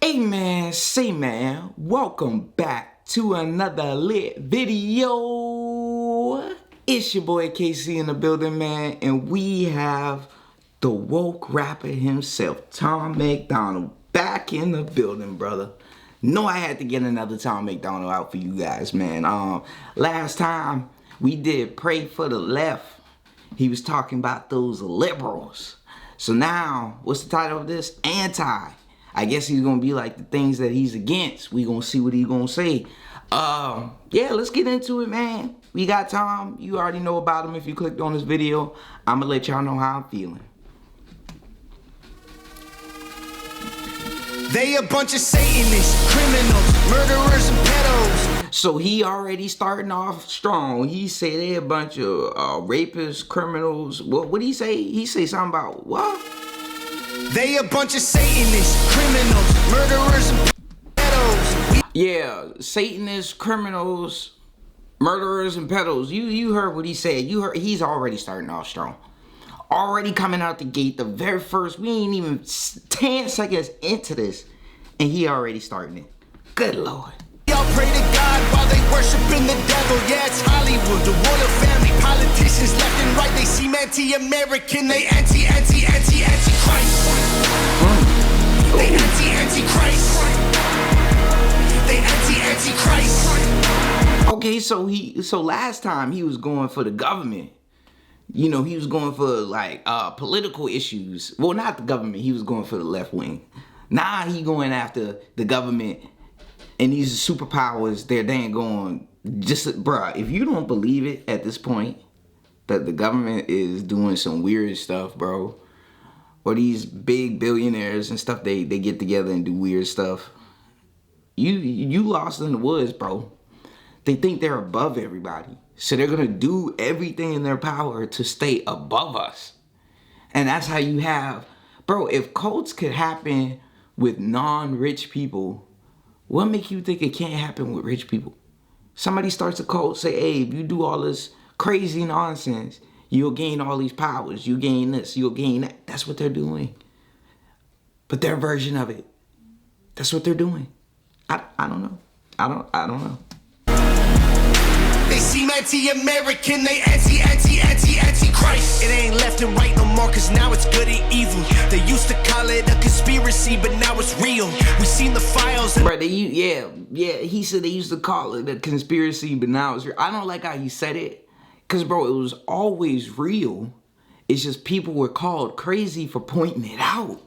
Hey man, say man, welcome back to another lit video. It's your boy KC in the building, man, and we have the woke rapper himself, Tom MacDonald, back in the building, brother. Know I had to get another Tom MacDonald out for you guys, man. Last time we did Pray for the Left, he was talking about those liberals. So now, what's the title of this? Anti. I guess he's gonna be like the things that he's against. We gonna see what he's gonna say. Yeah, let's get into it, man. We got Tom. You already know about him if you clicked on this video. I'm gonna let y'all know how I'm feeling. They a bunch of Satanists, criminals, murderers, and pedos. So he already starting off strong. He said they a bunch of rapists, criminals. What did he say? He say something about what? They a bunch of Satanists, criminals, murderers, and pedos. Yeah, Satanists, criminals, murderers, and pedos. You heard what he said. You heard he's already starting off strong. Already coming out the gate, the very first, we ain't even 10 seconds into this, and he already starting it. Good Lord. Y'all pray to God while they worshiping the devil. Yeah, it's Hollywood, the royal family, politicians left and right. They seem anti-American, they anti-Christ. They anti-Christ. They anti-Christ. Okay, so last time he was going for the government. You know, he was going for like political issues. Well, not the government. He was going for the left wing. Now he going after the government and these superpowers. They ain't going just, bruh. If you don't believe it at this point that the government is doing some weird stuff, bro, or these big billionaires and stuff, they get together and do weird stuff. You lost in the woods, bro. They think they're above everybody. So they're going to do everything in their power to stay above us. And that's how you have, bro, if cults could happen with non-rich people, what makes you think it can't happen with rich people? Somebody starts a cult, say, hey, if you do all this crazy nonsense, you'll gain all these powers. You gain this, you'll gain that. That's what they're doing. But their version of it, that's what they're doing. I don't know. I don't know. They seem anti-American, they anti-Christ. It ain't left and right no more, cause now it's good and evil. They used to call it a conspiracy, but now it's real. We seen the files. Bro, he said they used to call it a conspiracy, but now it's real. I don't like how he said it, cause bro, it was always real. It's just people were called crazy for pointing it out.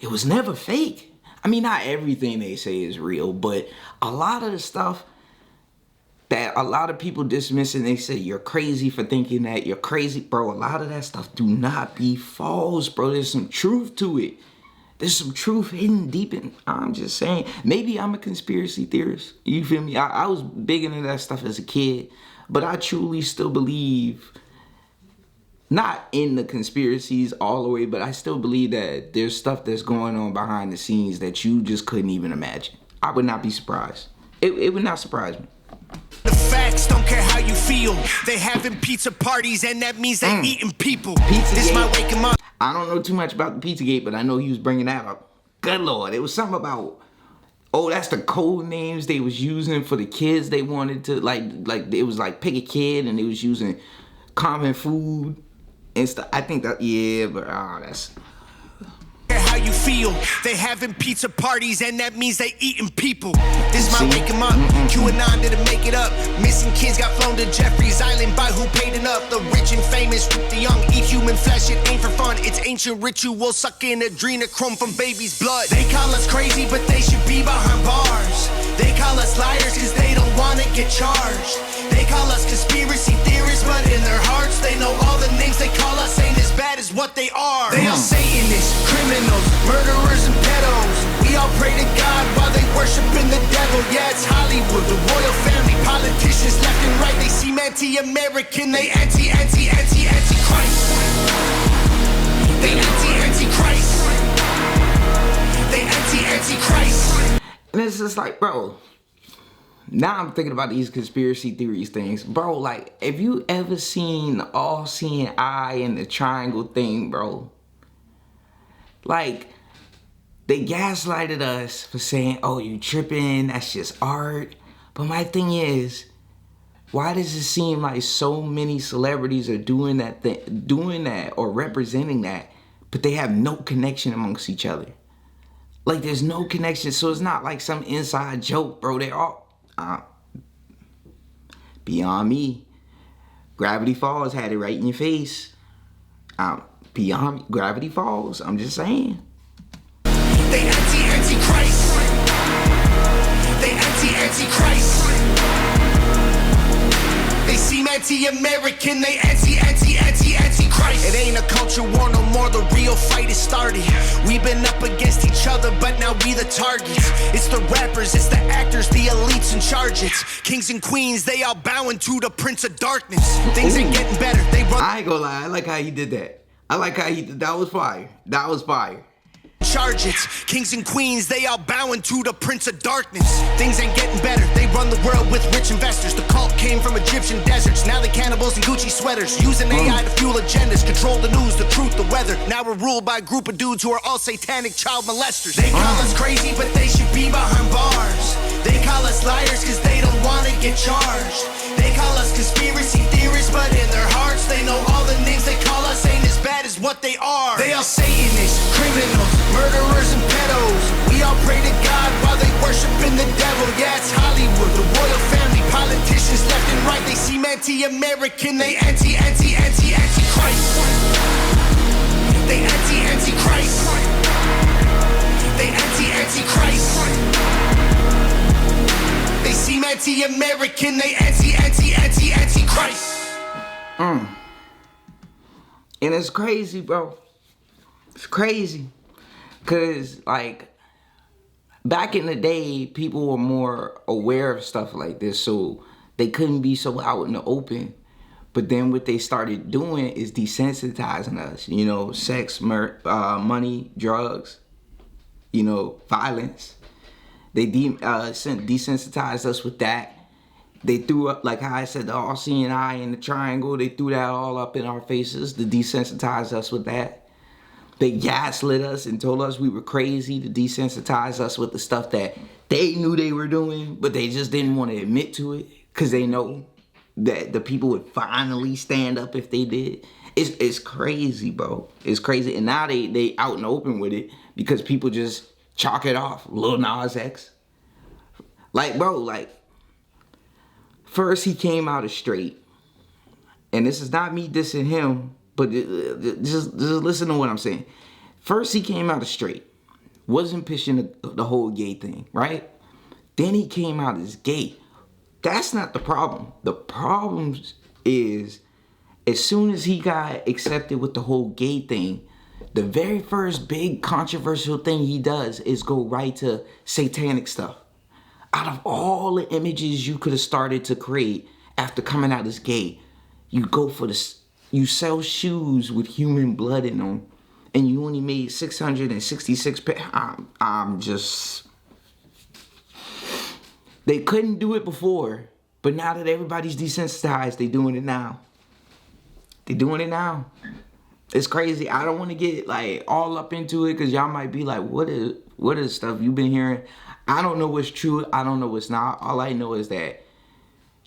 It was never fake. I mean, not everything they say is real, but a lot of the stuff that a lot of people dismiss and they say you're crazy for thinking that, you're crazy, bro. A lot of that stuff do not be false, bro. There's some truth to it. There's some truth hidden deep in. I'm just saying, maybe I'm a conspiracy theorist. You feel me? I was big into that stuff as a kid, but I truly still believe, not in the conspiracies all the way, but I still believe that there's stuff that's going on behind the scenes that you just couldn't even imagine. I would not be surprised. It would not surprise me. The facts don't care how you feel. They having pizza parties and that means they eating people. This might wake them up. I don't know too much about the Pizzagate, but I know he was bringing that up. Good Lord. It was something about, oh, that's the code names they was using for the kids they wanted to, like it was like pick a kid and they was using common food and stuff. I think that, yeah, but that's... How you feel. They having pizza parties and that means they eating people. This might wake them up. QAnon didn't make it up. Missing kids got flown to Jeffrey's Island by who paid enough. The rich and famous, the young eat human flesh. It ain't for fun. It's ancient ritual sucking adrenochrome from baby's blood. They call us crazy, but they should be behind bars. They call us liars cause they don't wanna get charged. They call us conspiracy theorists, but in their hearts they know all the names they call us ain't as bad as what they are. They are Satanists, criminals, murderers, and pedos. We all pray to God while they worshiping the devil. Yeah, it's Hollywood, the royal family, politicians left and right. They seem anti-American, they anti-Christ. They anti-Christ. They anti-Christ. And it's just like, bro, now I'm thinking about these conspiracy theories things. Bro, like, have you ever seen the all-seeing eye and the triangle thing, bro? Like, They gaslighted us for saying, "Oh, you tripping? That's just art." But my thing is, why does it seem like so many celebrities are doing that or representing that, but they have no connection amongst each other? Like, there's no connection, so it's not like some inside joke, bro. They're all beyond me. Gravity Falls had it right in your face. Beyond me. Gravity Falls. I'm just saying. They anti-Christ. They anti-Christ. They seem anti-American. They anti-Christ. It ain't a culture war no more. The real fight is started. We've been up against each other, but now we the targets. It's the rappers, it's the actors, the elites in charge. It's kings and queens. They all bowing to the Prince of Darkness. Things ain't getting better. They run. I ain't gonna lie. I like how he did that. I like how he did. That was fire. That was fire. Charge it. Kings and queens, they all bowing to the Prince of Darkness. Things ain't getting better. They run the world with rich investors. The cult came from Egyptian deserts. Now they cannibals in Gucci sweaters. Using AI to fuel agendas. Control the news, the truth, the weather. Now we're ruled by a group of dudes who are all satanic child molesters. They call us crazy, but they should be behind bars. They call us liars because they don't want to get charged. They call us conspiracy theorists, but in their hearts they know all the names they call us ain't as bad as what they are. They are Satanists, criminals, murderers and pedos. We all pray to God while they worshiping the devil. Yeah, it's Hollywood, the royal family, politicians left and right. They seem anti-American, they anti-Christ. They anti-Christ. They anti-Christ. They seem anti-American, they anti-Christ. And it's crazy, bro. It's crazy. Cause like back in the day, people were more aware of stuff like this, so they couldn't be so out in the open. But then what they started doing is desensitizing us. You know, sex, money, drugs, you know, violence. They desensitized us with that. They threw up, like how I said, the all-seeing eye and the triangle. They threw that all up in our faces to desensitize us with that. They gaslit us and told us we were crazy to desensitize us with the stuff that they knew they were doing, but they just didn't want to admit to it because they know that the people would finally stand up if they did. It's crazy, bro. It's crazy. And now they out and open with it because people just chalk it off. Lil Nas X. Like, bro, like, first he came out as straight. And this is not me dissing him, but just listen to what I'm saying. First he came out as straight. Wasn't pushing the whole gay thing, right? Then he came out as gay. That's not the problem. The problem is, as soon as he got accepted with the whole gay thing, the very first big controversial thing he does is go right to satanic stuff. Out of all the images you could have started to create after coming out as gay, you go for this. You sell shoes with human blood in them, and you only made 666. I'm just. They couldn't do it before, but now that everybody's desensitized, they doing it now. They doing it now. It's crazy. I don't want to get like all up into it because y'all might be like, what is stuff you've been hearing? I don't know what's true. I don't know what's not. All I know is that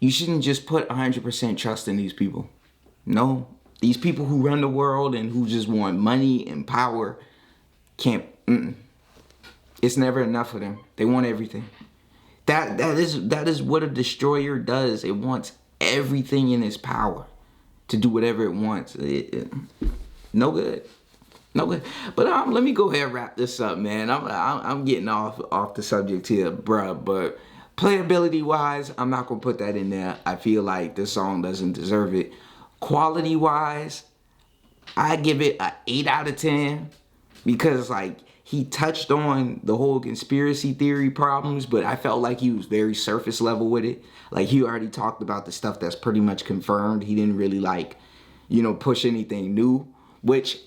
you shouldn't just put 100% trust in these people. No. These people who run the world and who just want money and power can't. It's never enough for them. They want everything. That is what a destroyer does. It wants everything in its power to do whatever it wants. No good. No good. But let me go ahead and wrap this up, man. I'm getting off the subject here, bruh. But playability wise, I'm not gonna put that in there. I feel like this song doesn't deserve it. Quality wise, I give it an 8 out of 10 because like he touched on the whole conspiracy theory problems, but I felt like he was very surface level with it. Like he already talked about the stuff that's pretty much confirmed. He didn't really like, push anything new, which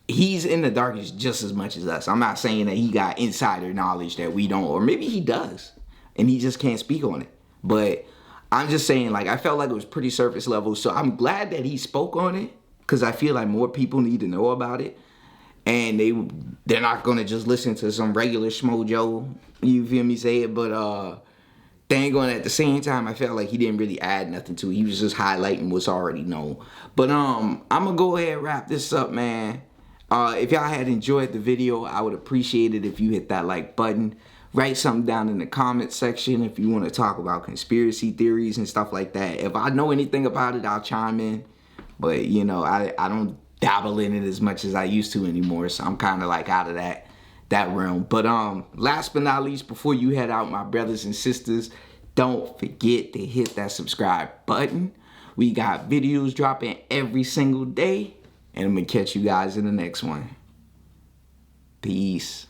he's in the darkness just as much as us. I'm not saying that he got insider knowledge that we don't, or maybe he does and he just can't speak on it. But I'm just saying, like, I felt like it was pretty surface level. So I'm glad that he spoke on it because I feel like more people need to know about it. and they're not gonna just listen to some regular Schmojo, you feel me say it, but they ain't gonna, at the same time, I felt like he didn't really add nothing to it. He was just highlighting what's already known. But I'm gonna go ahead and wrap this up, man. If y'all had enjoyed the video, I would appreciate it if you hit that like button. Write something down in the comment section if you want to talk about conspiracy theories and stuff like that. If I know anything about it, I'll chime in. But, you know, I don't dabble in it as much as I used to anymore. So I'm kind of like out of that realm. But last but not least, before you head out, my brothers and sisters, don't forget to hit that subscribe button. We got videos dropping every single day. And I'm going to catch you guys in the next one. Peace.